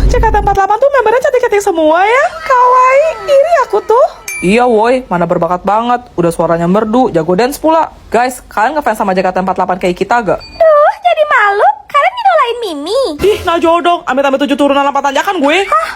JKT48 tuh membernya cantik-cantik semua ya. Kawaii, iri aku tuh. Iya woi, mana berbakat banget. Udah suaranya merdu, jago dance pula. Guys, kalian ngefans sama JKT48 kayak kita gak? Duh, jadi malu. Kalian ngidolain Mimi. Ih, nah jodoh. Amit-amit 7 turunan 8 tanjakan gue. Hah?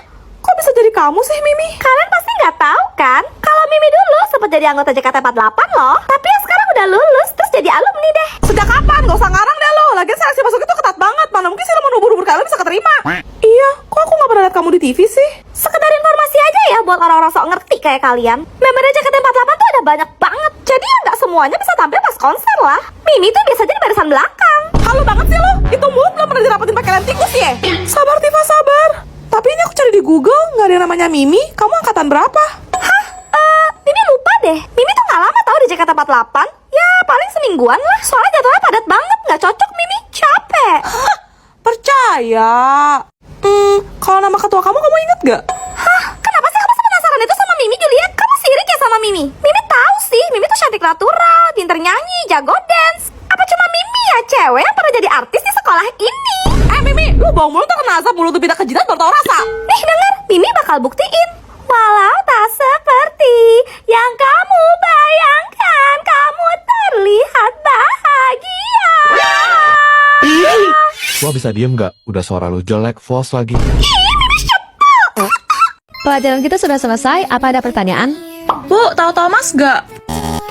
Kok bisa jadi kamu sih, Mimi? Kalian pasti nggak tahu kan? Kalau Mimi dulu sempat jadi anggota JKT48 loh. Tapi ya sekarang udah lulus, terus jadi alumni deh. Sejak kapan? Gak usah ngarang deh lo. Lagian seleksi masuk itu ketat banget. Mana mungkin sih lo mau ubur-ubur kalian bisa keterima. Iya, kok aku gak pernah liat kamu di TV sih? Sekedar informasi aja ya buat orang-orang sok ngerti kayak kalian. Member JKT48 tuh ada banyak banget. Jadi ya nggak semuanya bisa tampil pas konser lah. Mimi tuh biasanya di barisan belakang. Halu banget sih lo. Itu mulut belum pernah dirapetin pakai lem tikus ya? Sabar Tifa, sabar. Tapi ini aku cari di Google, nggak ada yang namanya Mimi. Kamu angkatan berapa? Hah? Mimi lupa deh. Mimi tuh nggak lama tau di JKT48. Ya paling semingguan lah. Soalnya jadwalnya padat banget. Nggak cocok Mimi. Capek. Hah? Percaya. Kalau nama ketua kamu inget gak? Hah? Kenapa sih kamu penasaran itu sama Mimi, Juliet? Kamu sirik ya sama Mimi? Mimi tahu sih, Mimi tuh cantik natural, pinter nyanyi, jago dance. Apa cuma Mimi ya cewek yang pernah jadi artis di sekolah ini? Mimi, lu bau mulut tuh kena asap, mulut tuh pindah ke jidat baru tau rasa. Nih denger, Mimi bakal buktiin. Walau tak seperti yang kamu bayangkan, kamu terlihat bahagia. Lo bisa diem gak? Udah suara lu jelek, false lagi. Pelajaran kita sudah selesai, apa ada pertanyaan? Bu, tahu Thomas gak?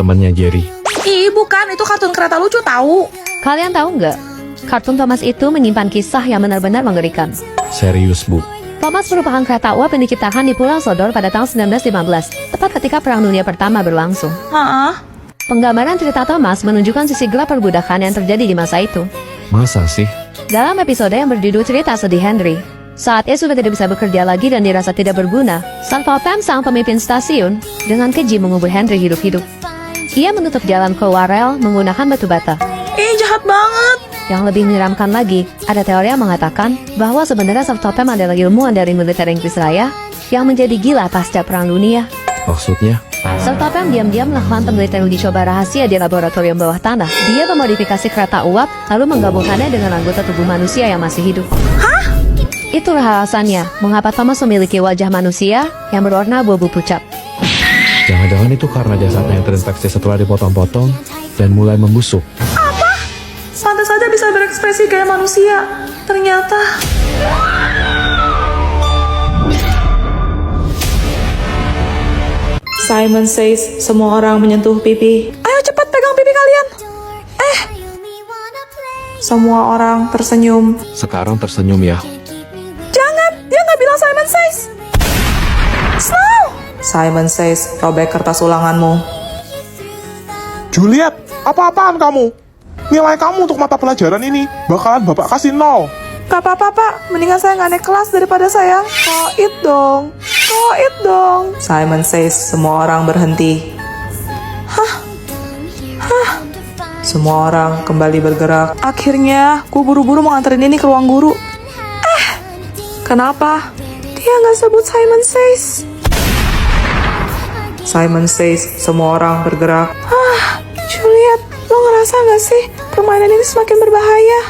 Temennya Jerry. Ih, bukan, itu kartun kereta lucu tahu. Kalian tahu nggak? Kartun Thomas itu menyimpan kisah yang benar-benar mengerikan. Serius, Bu. Thomas merupakan kereta uap yang diciptakan di Pulau Sodor pada tahun 1915, tepat ketika Perang Dunia Pertama berlangsung. Penggambaran cerita Thomas menunjukkan sisi gelap perbudakan yang terjadi di masa itu. Masa sih? Dalam episode yang berjudul Cerita Sedih Henry, saat ia sudah tidak bisa bekerja lagi dan dirasa tidak berguna, Satpam sang pemimpin stasiun dengan keji mengubur Henry hidup-hidup. Ia menutup jalan keluar rel menggunakan batu bata. Jahat banget. Yang lebih menyeramkan lagi, ada teori yang mengatakan bahwa sebenarnya Satpam adalah ilmuwan dari militer Inggris Raya yang menjadi gila pasca Perang Dunia. Maksudnya? Satpam diam-diam melakukan penelitian uji coba rahasia di laboratorium bawah tanah. Dia memodifikasi kereta uap, lalu menggabungkannya dengan anggota tubuh manusia yang masih hidup. Hah? Itulah alasannya mengapa Thomas memiliki wajah manusia yang berwarna abu-abu pucat. Jangan-jangan itu karena jasadnya yang terinfeksi setelah dipotong-potong dan mulai membusuk. Pantas saja bisa berekspresi kayak manusia. Ternyata... Simon says semua orang menyentuh pipi. Ayo cepat pegang pipi kalian. Semua orang tersenyum. Sekarang tersenyum ya. Jangan, dia nggak bilang Simon says. Snow. Simon says, robek kertas ulanganmu. Juliet, apa-apaan kamu? Nilai kamu untuk mata pelajaran ini bakalan bapak kasih 0. Gak apa-apa pak, mendingan saya nggak naik kelas daripada saya koit dong. Koit dong. Simon says, semua orang berhenti. Hah? Semua orang kembali bergerak. Akhirnya, gue buru-buru mau nganterin ini ke ruang guru. Kenapa? Dia nggak sebut Simon says. Simon says, semua orang bergerak. Juliet, lo ngerasa gak sih permainan ini semakin berbahaya?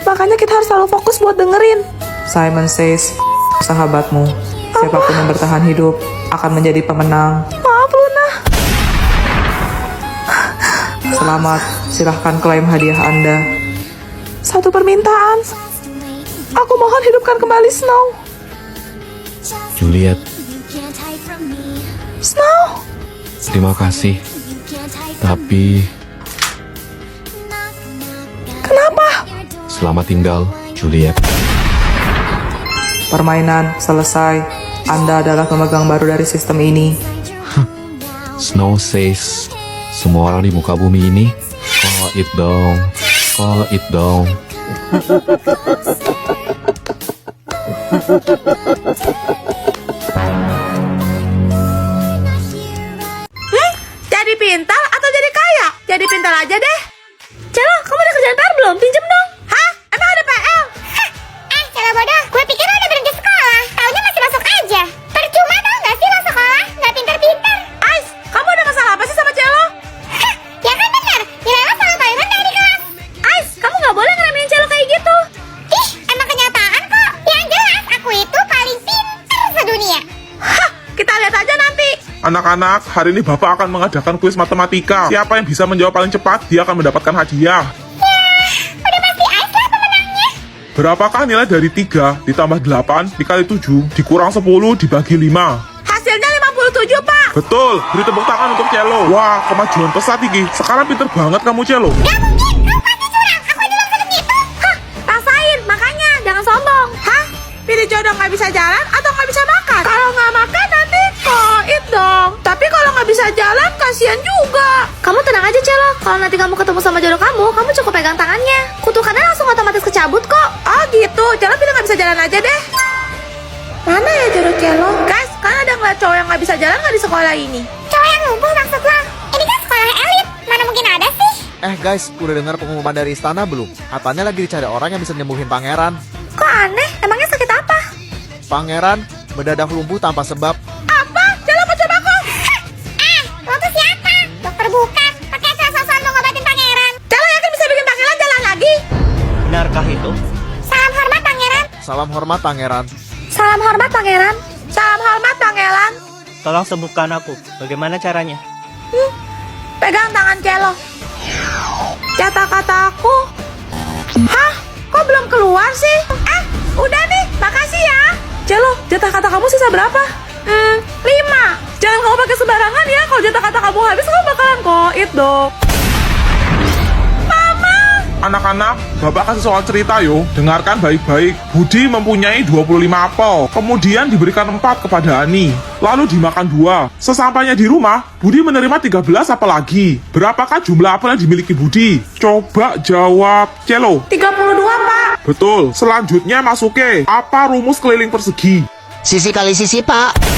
Makanya kita harus selalu fokus buat dengerin. Simon says, sahabatmu, siapapun yang bertahan hidup akan menjadi pemenang. Maaf Luna. Selamat, silahkan klaim hadiah Anda. Satu permintaan. Aku mohon hidupkan kembali Snow. Juliet, Snow. terima kasih. Tapi... Kenapa? Selamat tinggal, Juliet. Permainan selesai. Anda adalah pemegang baru dari sistem ini. Snow says, semua orang di muka bumi ini, call it dong, call it dong. Jadi pintar atau jadi kaya? Jadi pintar aja deh. Celo, kamu udah kerjaan PR belum? Pinjem dong. Hah? Emang ada PL? Celo bodoh, gue pikir lo udah berhenti sekolah. Taunya masih masuk aja. Percuma tau gak sih lo sekolah? Gak pinter-pinter. Ais, kamu ada masalah apa sih sama Celo? Ya kan bener, nilai lo sangat paling rendah di kelas. Ais, kamu gak boleh ngeremehin Celo kayak gitu. Ih, emang kenyataan kok. Yang jelas, aku itu Anak-anak, hari ini Bapak akan mengadakan kuis matematika. Siapa yang bisa menjawab paling cepat, dia akan mendapatkan hadiah. Udah pasti Ais lah pemenangnya. Berapakah nilai dari 3 ditambah 8 dikali 7 dikurang 10 dibagi 5? Hasilnya 57, Pak. Betul, beri tepuk tangan untuk Celo. Wah, kemajuan pesat iki. Sekarang pinter banget kamu, Celo. Gak mungkin, kamu pasti curang. Aku ini belum segitu. Hah, rasain, makanya jangan sombong. Hah? Pilih jodoh nggak bisa jalan atau nggak bisa makan? Kalau nggak makan nanti koit dong. Tapi kalau nggak bisa jalan, kasihan juga. Kamu tenang aja, Celo. Kalau nanti kamu ketemu sama jodoh kamu cukup pegang tangannya. Kutukannya langsung otomatis kecabut kok. Oh gitu, Celo pilih nggak bisa jalan aja deh. Mana ya jodoh Celo? Guys, kan ada ngeliat cowok yang nggak bisa jalan nggak di sekolah ini? Cowok yang lumpuh maksudnya? Ini kan sekolah elit, mana mungkin ada sih? Guys, udah dengar pengumuman dari istana belum? Katanya lagi dicari orang yang bisa nyembuhin pangeran. Kok aneh? Emangnya sakit apa? Pangeran mendadak lumpuh tanpa sebab. Apa? Jangan coba kok. Lo tuh siapa? Dokter bukan. Pakai asal-asalan mau ngobatin pangeran. Celo yakin bisa bikin pangeran jalan lagi? Benarkah itu? Salam hormat pangeran. Salam hormat pangeran. Salam hormat pangeran. Salam hormat pangeran. Tolong sembuhkan aku. Bagaimana caranya? Pegang tangan Celo. Kata-kataku. Hah? Kok belum keluar sih? Udah nih. Makasih ya. Celo, jatah kata kamu sisa berapa? 5. Jangan kamu pakai sembarangan ya. Kalau jatah kata kamu habis, kamu bakalan koit dong. Anak-anak, Bapak kasih soal cerita yo. Dengarkan baik-baik. Budi mempunyai 25 apel. Kemudian diberikan 4 kepada Ani. Lalu dimakan 2. Sesampainya di rumah, Budi menerima 13 apel lagi. Berapakah jumlah apel yang dimiliki Budi? Coba jawab, Celo. 32, Pak. Betul. Selanjutnya masuke. Apa rumus keliling persegi? Sisi kali sisi, Pak.